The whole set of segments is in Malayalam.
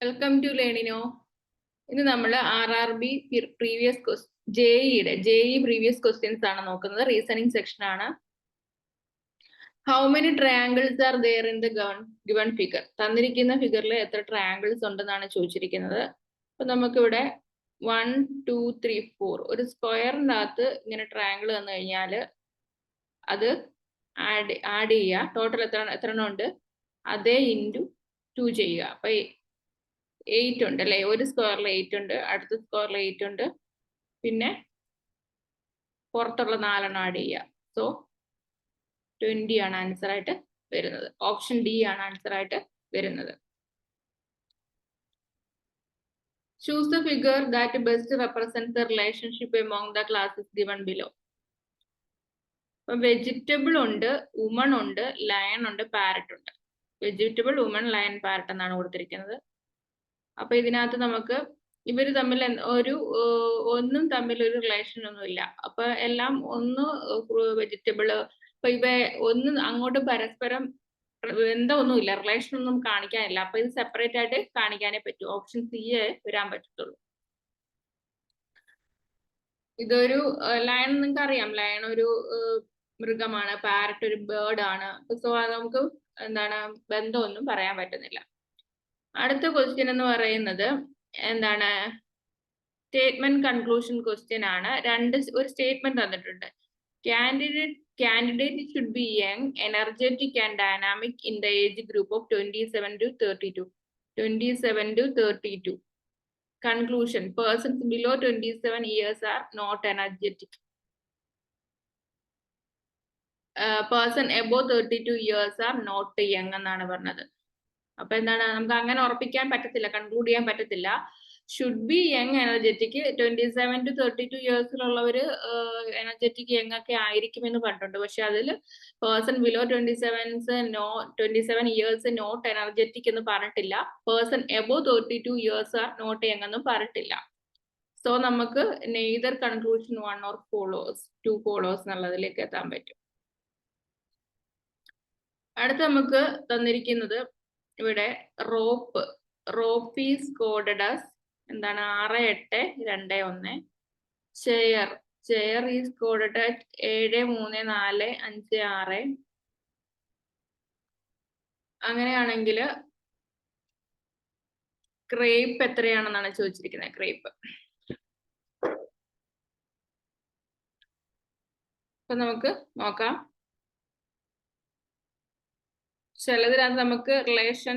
Welcome to Learnino. ഇന്ന് നമ്മൾ RRB previous JE previous questions ആണ് നോക്കുന്നത്. റീസണിങ് സെക്ഷൻ ആണ്. How many triangles are there in the given figure? തന്നിരിക്കുന്ന ഫിഗറിൽ എത്ര ട്രയാങ്കിൾസ് ഉണ്ടെന്നാണ് ചോദിച്ചിരിക്കുന്നത്. അപ്പൊ നമുക്കിവിടെ 1 2 3 4 ഒരു സ്ക്വയറിൻ്റെ അകത്ത് ഇങ്ങനെ ട്രയാങ്കിൾ വന്നു കഴിഞ്ഞാൽ അത് ആഡ് ചെയ്യുക. ടോട്ടൽ എത്ര എണ്ണം ഉണ്ട് അതേ ഇൻറ്റു 2 ചെയ്യുക. അപ്പൊ 8 ഉണ്ട് അല്ലെ? ഒരു സ്ക്വയറിൽ 8 ഉണ്ട്, അടുത്ത സ്ക്വയറിൽ 8 ഉണ്ട്, പിന്നെ പുറത്തുള്ള 4 ആഡ് ചെയ്യുക. സോ 20 ആണ് ആൻസർ ആയിട്ട് വരുന്നത്. ഓപ്ഷൻ ഡി ആണ് ആൻസർ ആയിട്ട് വരുന്നത്. Choose the figure that best represent the relationship among the classes given below. അപ്പൊ വെജിറ്റബിൾ ഉണ്ട്, വുമൺ ഉണ്ട്, ലയൺ ഉണ്ട്, പാരറ്റ് ഉണ്ട്. വെജിറ്റബിൾ, വുമൺ, ലയൺ, പാരറ്റ് എന്നാണ് കൊടുത്തിരിക്കുന്നത്. അപ്പൊ ഇതിനകത്ത് നമുക്ക് ഇവർ തമ്മിൽ ഒന്നും തമ്മിൽ ഒരു റിലേഷൻ ഒന്നുമില്ല. അപ്പൊ എല്ലാം ഒന്ന് വെജിറ്റബിള്, അപ്പൊ ഇവ ഒന്നും അങ്ങോട്ട് പരസ്പരം ബന്ധമൊന്നുമില്ല, റിലേഷൻ ഒന്നും കാണിക്കാനില്ല. അപ്പൊ ഇത് സെപ്പറേറ്റ് ആയിട്ട് കാണിക്കാനേ പറ്റൂ. ഓപ്ഷൻ സി വരാൻ പറ്റത്തുള്ളൂ. ഇതൊരു ലയൺ നിങ്ങൾക്ക് അറിയാം, ലയൺ ഒരു മൃഗമാണ്, പാരറ്റ് ഒരു ബേർഡ് ആണ്. സോ നമുക്ക് എന്താണ് ബന്ധമൊന്നും പറയാൻ പറ്റുന്നില്ല. അടുത്ത ക്വസ്റ്റ്യൻ എന്ന് പറയുന്നത് എന്താണ്? സ്റ്റേറ്റ്മെന്റ് കൺക്ലൂഷൻ ക്വസ്റ്റ്യൻ ആണ്. ഒരു സ്റ്റേറ്റ്മെന്റ് തന്നിട്ടുണ്ട്. Candidate should be young, energetic and dynamic in the age group of 27 to 32. 27 to 32. Conclusion: persons below 27 years are not energetic. Person above 32 years are not young എന്നാണ് പറഞ്ഞത്. അപ്പൊ എന്താണ്, നമുക്ക് അങ്ങനെ ഉറപ്പിക്കാൻ പറ്റത്തില്ല, കൺക്ലൂഡ് ചെയ്യാൻ പറ്റത്തില്ല. Should be young energetic, 27 to 32 ഇയേഴ്സിലുള്ളവര് എനർജറ്റിക് യങ് ഒക്കെ ആയിരിക്കുമെന്ന് പറഞ്ഞിട്ടുണ്ട്. പക്ഷെ അതിൽ person below 27 years not energetic എന്ന് പറഞ്ഞിട്ടില്ല. Person above 32 years are not young എന്നും പറഞ്ഞിട്ടില്ല. സോ നമുക്ക് നെയ്തർ കൺക്ലൂഷൻ 1 or 2 ഫോളോസ് എന്നുള്ളതിലേക്ക് എത്താൻ പറ്റും. അടുത്ത നമുക്ക് തന്നിരിക്കുന്നത് ഇവിടെ റോപ്പ് ഈസ് കോഡഡ് ആസ് എന്താണ്? 6821. Chair is coded at 734556. അങ്ങനെയാണെങ്കിൽ ക്രേപ്പ് എത്രയാണെന്നാണ് ചോദിച്ചിരിക്കുന്നത്. ക്രേപ്പ് അപ്പൊ നമുക്ക് നോക്കാം. ചിലതിനകത്ത് നമുക്ക് റിലേഷൻ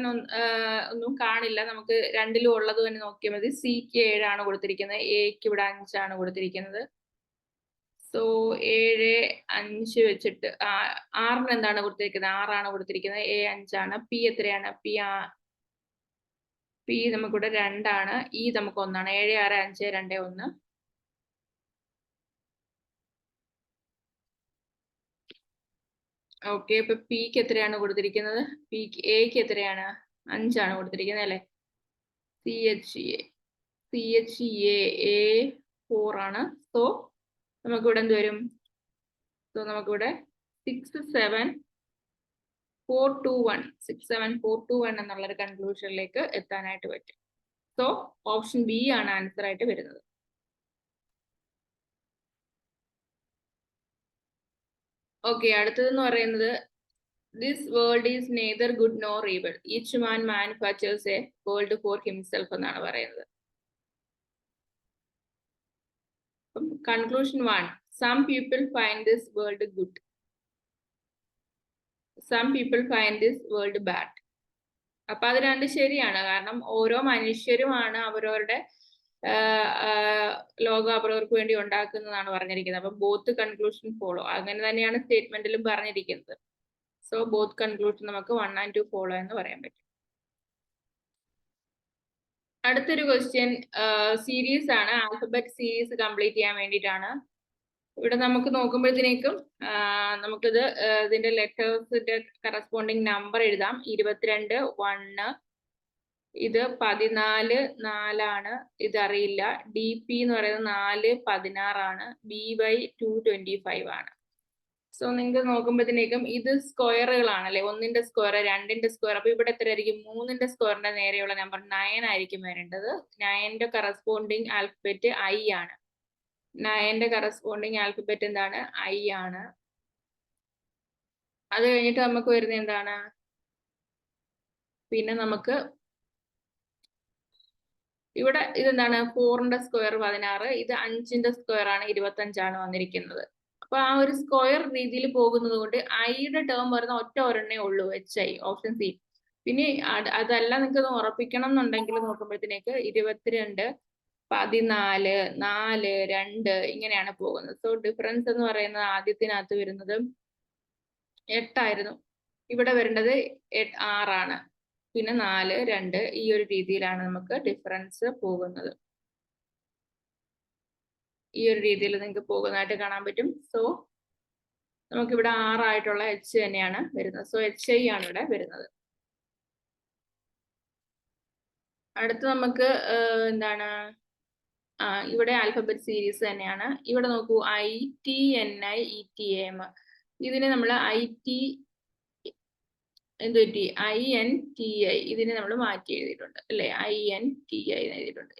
ഒന്നും കാണില്ല, നമുക്ക് രണ്ടിലും ഉള്ളത് തന്നെ നോക്കിയാൽ മതി. സിക്ക് 7 ആണ് കൊടുത്തിരിക്കുന്നത്, എക്ക് ഇവിടെ 5 ആണ് കൊടുത്തിരിക്കുന്നത്. സോ 7 5 വെച്ചിട്ട് 6 എന്താണ് കൊടുത്തിരിക്കുന്നത്? 6 ആണ് കൊടുത്തിരിക്കുന്നത്. എ 5 ആണ്. പി എത്രയാണ്? പി നമുക്കിവിടെ 2 ആണ്. ഇ നമുക്ക് 1 ആണ്. 7 6 5 2 1. ഓക്കെ, ഇപ്പൊ പിക്ക് എത്രയാണ് കൊടുത്തിരിക്കുന്നത്? എക്ക് എത്രയാണ്? 5 ആണ് കൊടുത്തിരിക്കുന്നത് അല്ലെ? CHA 4 ആണ്. സോ നമുക്കിവിടെ എന്ത് വരും? സോ നമുക്കിവിടെ 67421 എന്നുള്ളൊരു കൺക്ലൂഷനിലേക്ക് എത്താനായിട്ട് പറ്റും. സോ ഓപ്ഷൻ ബി ആണ് ആൻസർ ആയിട്ട് വരുന്നത്. ഓക്കെ, അടുത്തതെന്ന് പറയുന്നത് this world is neither good nor evil, each man manufactures a world for himself എന്നാണ് പറയുന്നത്. Conclusion 1: some people find this world good, some people find this world bad. അപ്പൊ അത് രണ്ട് ശരിയാണ്. കാരണം ഓരോ മനുഷ്യരുമാണ് അവരവരുടെ ലോകം അവരവർക്ക് വേണ്ടി ഉണ്ടാക്കുന്നതാണ് പറഞ്ഞിരിക്കുന്നത്. അപ്പൊ ബോത്ത് കൺക്ലൂഷൻ ഫോളോ. അങ്ങനെ തന്നെയാണ് സ്റ്റേറ്റ്മെന്റിലും പറഞ്ഞിരിക്കുന്നത്. സോ ബോത്ത് കൺക്ലൂഷൻ നമുക്ക് 1 and 2 ഫോളോ എന്ന് പറയാൻ പറ്റും. അടുത്തൊരു ക്വസ്റ്റ്യൻ സീരീസ് ആണ്. ആൽഫബറ്റ് സീരീസ് കംപ്ലീറ്റ് ചെയ്യാൻ വേണ്ടിയിട്ടാണ്. ഇവിടെ നമുക്ക് നോക്കുമ്പോഴത്തേക്കും നമുക്കിത് ഇതിന്റെ ലെറ്റേഴ്സിന്റെ കറസ്പോണ്ടിങ് നമ്പർ എഴുതാം. 22 1, ഇത് 14 4 ആണ്. ഇതറിയില്ല. DP എന്ന് പറയുന്നത് 4 16 ആണ്. BY 225 ആണ്. സോ നിങ്ങൾക്ക് നോക്കുമ്പോഴത്തേക്കും ഇത് സ്ക്വയറുകളാണല്ലേ, 1ന്റെ സ്ക്വയർ, 2ന്റെ സ്ക്വയർ. അപ്പൊ ഇവിടെ എത്ര ആയിരിക്കും? 3ന്റെ സ്ക്വയറിന്റെ നേരെയുള്ള നമ്പർ 9 ആയിരിക്കും വരേണ്ടത്. 9ന്റെ കറസ്പോണ്ടിങ് ആൽഫബറ്റ് ഐ ആണ്. 9ന്റെ കറസ്പോണ്ടിങ് ആൽഫബറ്റ് എന്താണ്? ഐ ആണ്. അത് കഴിഞ്ഞിട്ട് നമുക്ക് വരുന്നത് എന്താണ്? പിന്നെ നമുക്ക് ഇവിടെ ഇതെന്താണ്? 4ന്റെ സ്ക്വയർ 16, ഇത് 5ന്റെ സ്ക്വയർ ആണ് 25 വന്നിരിക്കുന്നത്. അപ്പൊ ആ ഒരു സ്ക്വയർ രീതിയിൽ പോകുന്നത് കൊണ്ട് ഐയുടെ ടേം വരുന്ന ഒരെണ്ണേ ഉള്ളൂ, HI, ഓപ്ഷൻ സി. പിന്നെ അതല്ല നിങ്ങൾക്ക് ഉറപ്പിക്കണം എന്നുണ്ടെങ്കിൽ നോക്കുമ്പോഴത്തേക്ക് 22, 14, 4, 2 ഇങ്ങനെയാണ് പോകുന്നത്. സോ ഡിഫറൻസ് എന്ന് പറയുന്നത് ആദ്യത്തിനകത്ത് വരുന്നത് 8 ആയിരുന്നു, ഇവിടെ വരേണ്ടത് 6 ആണ്. പിന്നെ 4, 2 ഈ ഒരു രീതിയിലാണ് നമുക്ക് ഡിഫറൻസ് പോകുന്നത്. ഈ ഒരു രീതിയിൽ നിങ്ങൾക്ക് പോകുന്നതായിട്ട് കാണാൻ പറ്റും. സോ നമുക്കിവിടെ 6 ആയിട്ടുള്ള H തന്നെയാണ് വരുന്നത്. സോ HI ആണ് ഇവിടെ വരുന്നത്. അടുത്ത് നമുക്ക് എന്താണ്, ഇവിടെ ആൽഫബറ്റ് സീരീസ് തന്നെയാണ്. ഇവിടെ നോക്കൂ, ITNI ETAM. ഇതിനെ നമ്മൾ INTI ഇതിനെ നമ്മൾ മാറ്റി എഴുതിയിട്ടുണ്ട് അല്ലെ, INTI എഴുതിയിട്ടുണ്ട്.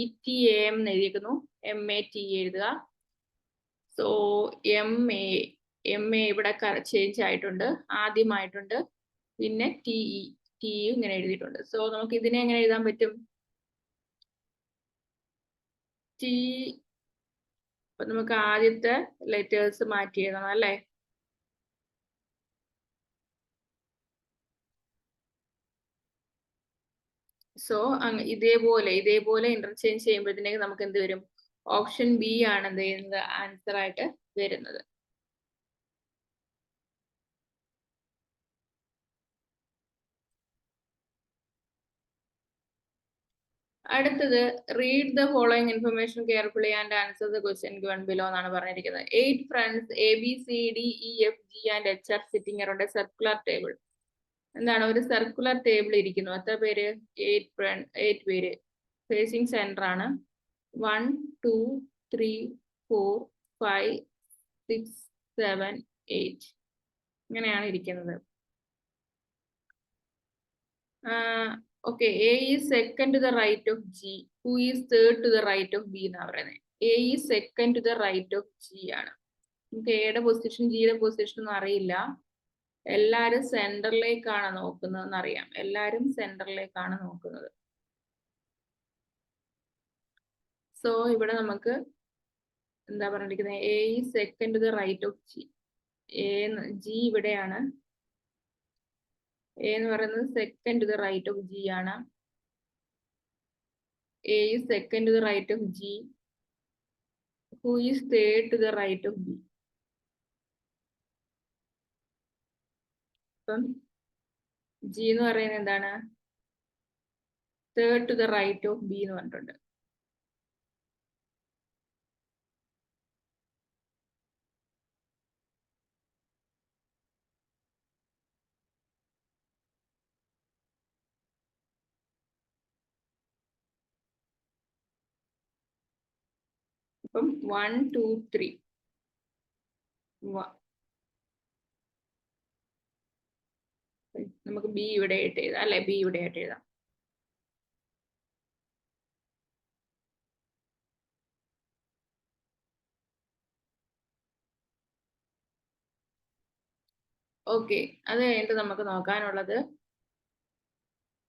ETAM എന്ന് എഴുതിയിരിക്കുന്നു, MAT എഴുതുക. സോ MA ഇവിടെ ചേഞ്ച് ആയിട്ടുണ്ട്, ആദ്യമായിട്ടുണ്ട്. പിന്നെ TE ഇങ്ങനെ എഴുതിയിട്ടുണ്ട്. സോ നമുക്ക് ഇതിനെ എങ്ങനെ എഴുതാൻ പറ്റും? അപ്പൊ നമുക്ക് ആദ്യത്തെ ലെറ്റേഴ്സ് മാറ്റി എഴുതണം അല്ലേ. സോ ഇതേപോലെ ഇന്റർചേഞ്ച് ചെയ്യുമ്പോഴത്തേക്ക് നമുക്ക് എന്ത് വരും? ഓപ്ഷൻ ബി ആണ് എന്ത് ചെയ്യുന്നത്? ആൻസർ ആയിട്ട് വരുന്നത്. അടുത്തത്, read the following information carefully and answer the question given below എന്നാണ് പറഞ്ഞിരിക്കുന്നത്. 8 friends ABCDEFG and H are sitting around A circular table. എന്താണ്? ഒരു സർക്കുലർ ടേബിൾ ഇരിക്കുന്നു. എത്ര പേര്? 8 പേര്. ഫേസിംഗ് സെന്റർ ആണ്. 1 2 3 4 5 6 7 8 ഇങ്ങനെയാണ് ഇരിക്കുന്നത്. Okay, A is second to the right of G. Who is third to the right of B എന്നാ പറയുന്നത്. A is second to the right of G ആണ്. നമുക്ക് എയുടെ പൊസിഷൻ ജിയുടെ പൊസിഷൻ ഒന്നും അറിയില്ല. എല്ലാരും സെന്ററിലേക്കാണ് നോക്കുന്നതെന്ന് അറിയാം. എല്ലാരും സെന്ററിലേക്കാണ് നോക്കുന്നത്. സോ ഇവിടെ നമുക്ക് എന്താ പറഞ്ഞിരിക്കുന്നത്? A is second to the right of G. G ഇവിടെയാണ്. A എന്ന് പറയുന്നത് second to the right of G ആണ്. A is second to the right of G. Who is third to the right of B? അപ്പം G എന്ന് പറയുന്നത് എന്താണ്? Third to the right of B എന്ന് പറഞ്ഞിട്ടുണ്ട്. അപ്പം 1 2 3 നമുക്ക് B ഇവിടെ ആയിട്ട് എഴുതാം അല്ലെ, B ഇവിടെ ആയിട്ട് എഴുതാം. ഓക്കെ, അത് കഴിഞ്ഞിട്ട് നമുക്ക് നോക്കാനുള്ളത്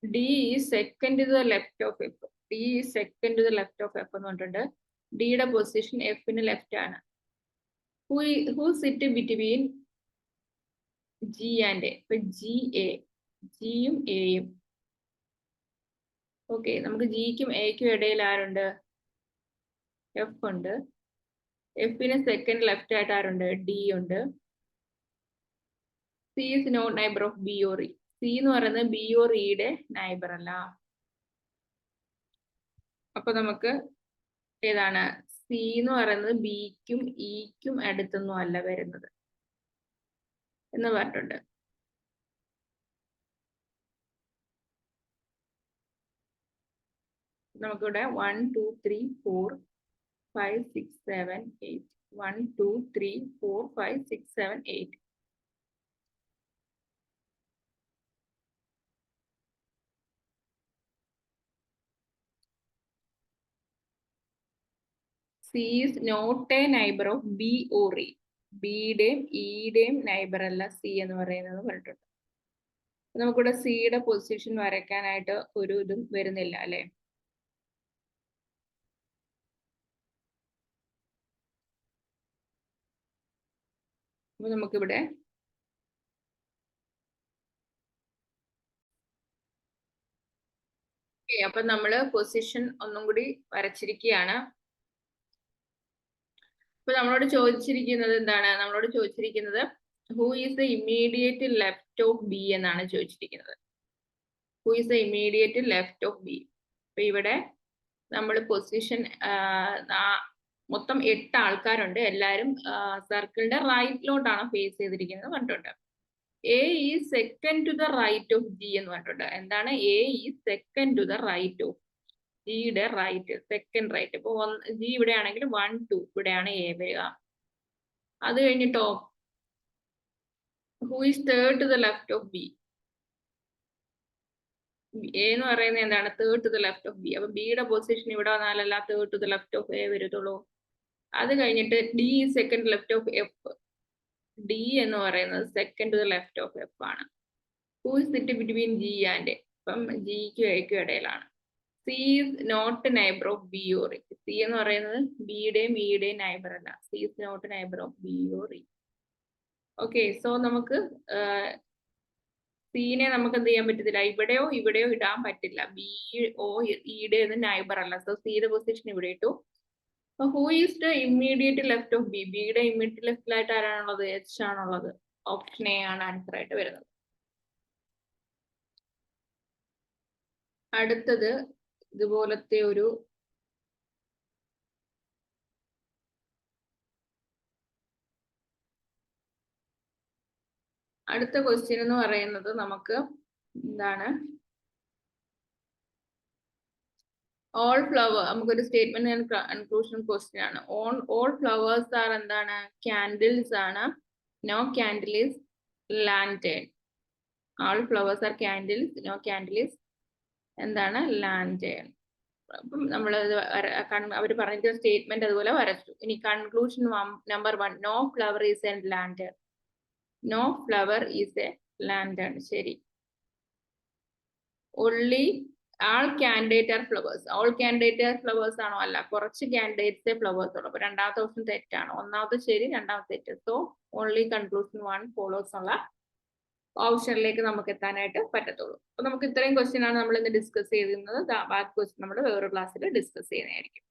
D is second to the left of F. D is second to the left of F എന്ന് പറഞ്ഞിട്ടുണ്ട്. ഡിയുടെ പൊസിഷൻ എഫിന് ലെഫ്റ്റ് ആണ്. Who sit between G and A? ഇപ്പൊ ജിയും എയും. ഓക്കെ, നമുക്ക് ജിക്കും എക്കും ഇടയിൽ ആരുണ്ട്? എഫ് ഉണ്ട്. എഫിന് സെക്കൻഡ് ലെഫ്റ്റ് ആയിട്ട് ആരുണ്ട്? ഡി ഉണ്ട്. C is not neighbor of B or E. C എന്ന് പറയുന്നത് B or Eയുടെ നൈബർ അല്ല. അപ്പൊ നമുക്ക് ഏതാണ്? C എന്ന് പറയുന്നത് ബിക്കും ഇക്കും അടുത്തൊന്നും അല്ല വരുന്നത് എന്ന് പറഞ്ഞിട്ടുണ്ട്. നമുക്കിവിടെ 1 2 3 4 5 6 7 8 1 2 3 4 5 6 7 8. C is not a neighbor of B or E. ബിയുടെയും ഇയുടെയും നൈബർ അല്ല സി എന്ന് പറയുന്നത് പറഞ്ഞിട്ടുണ്ട്. നമുക്കിവിടെ സിയുടെ പൊസിഷൻ വരയ്ക്കാനായിട്ട് ഒരു ഇതും വരുന്നില്ല അല്ലെ. അപ്പൊ നമുക്കിവിടെ അപ്പൊ നമ്മള് പൊസിഷൻ ഒന്നും കൂടി വരച്ചിരിക്കുകയാണ്. അപ്പൊ നമ്മളോട് ചോദിച്ചിരിക്കുന്നത് എന്താണ്? നമ്മളോട് ചോദിച്ചിരിക്കുന്നത് who is the immediate left of B എന്നാണ് ചോദിച്ചിരിക്കുന്നത്. Who is the immediate left of B. അപ്പൊ ഇവിടെ നമ്മൾ പൊസിഷൻ മൊത്തം 8 ആൾക്കാരുണ്ട്. എല്ലാരും സർക്കിളിന്റെ റൈറ്റിലോട്ടാണ് ഫേസ് ചെയ്തിരിക്കുന്നത് പറഞ്ഞിട്ടുണ്ട്. A is second to the right of G എന്ന് പറഞ്ഞിട്ടുണ്ട്. എന്താണ്? A is second to the right of ജിയുടെ റൈറ്റ്, സെക്കൻഡ് റൈറ്റ്. ഇപ്പൊ ജി ഇവിടെ ആണെങ്കിൽ 1 2 ഇവിടെയാണ് എ വരിക. അത് കഴിഞ്ഞിട്ടോ who is third to the left of B. A എന്ന് പറയുന്നത് എന്താണ്? Third to the left of B. അപ്പൊ ബിയുടെ പൊസിഷൻ ഇവിടെ വന്നാലല്ല third to the left of A വരത്തുള്ളൂ. അത് കഴിഞ്ഞിട്ട് D second left of F. D എന്ന് പറയുന്നത് second to the left of F ആണ്. Who is sit between G and A. അപ്പം ജിക്കും എക്കും ഇടയിലാണ്. C is not neighbour of B or E. C എന്ന് പറയുന്നത് ബിയുടെയും ഇയുടെയും നൈബർ അല്ല. C is not neighbour of B or E. Okay, so നമുക്ക് സീനെ നമുക്ക് എന്ത് ചെയ്യാൻ പറ്റത്തില്ല, ഇവിടെയോ ഇവിടെയോ ഇടാൻ പറ്റില്ല. ബി ഓ ഇയുടെ നൈബർ അല്ല. സോ സിയുടെ പൊസിഷൻ ഇവിടെ ഇട്ടു. Who is the immediate left of B. ബിയുടെ ഇമ്മീഡിയറ്റ് ലെഫ്റ്റിലായിട്ട് ആരാണുള്ളത്? എച്ച് ആണുള്ളത്. ഓപ്ഷൻ എ ആണ് ആൻസർ ആയിട്ട് വരുന്നത്. അടുത്തത് ഇതുപോലത്തെ ഒരു അടുത്ത ക്വസ്റ്റ്യൻ എന്ന് പറയുന്നത് നമുക്ക് എന്താണ്? ഓൾ ഫ്ലവർ, നമുക്കൊരു സ്റ്റേറ്റ്മെന്റ് ആൻഡ് കൺക്ലൂഷൻ ക്വസ്റ്റ്യൻ ആണ്. ഓൾ ഫ്ലവേഴ്സ് ആർ എന്താണ്? ക്യാൻഡിൽസ് ആണ്. No candle is lantern. All flowers are candles, no candle is എന്താണ്? ലാൻറ്റേൺ. അപ്പം നമ്മൾ അവർ പറഞ്ഞിരിക്കുന്ന സ്റ്റേറ്റ്മെന്റ് അതുപോലെ വരച്ചു. ഇനി conclusion number 1, no flower is a lantern. No flower is a lantern. ശരി. Only all candidate are flowers. All candidate are flowers ആണോ? അല്ല, കുറച്ച് കാൻഡിഡേറ്റ്സേ ഫ്ലവേഴ്സ് ഉള്ളൂ. അപ്പൊ രണ്ടാമത്തെ ഓപ്ഷൻ തെറ്റാണ്. ഒന്നാമത്തെ ശരി, രണ്ടാമത്തെ തെറ്റ്. സോ ഓൺലി കൺക്ലൂഷൻ 1 ഫോളോസ് ഉള്ള ഓപ്ഷനിലേക്ക് നമുക്ക് എത്താനായിട്ട് പറ്റത്തുള്ളൂ. അപ്പൊ നമുക്ക് ഇത്രയും ക്വസ്റ്റ്യൻ ആണ് നമ്മൾ ഇന്ന് ഡിസ്കസ് ചെയ്തിരുന്നത്. ബാക്കി ക്വസ്റ്റ്യൻ നമ്മൾ വേറൊരു ക്ലാസ്സിൽ ഡിസ്കസ് ചെയ്യുന്നതായിരിക്കും.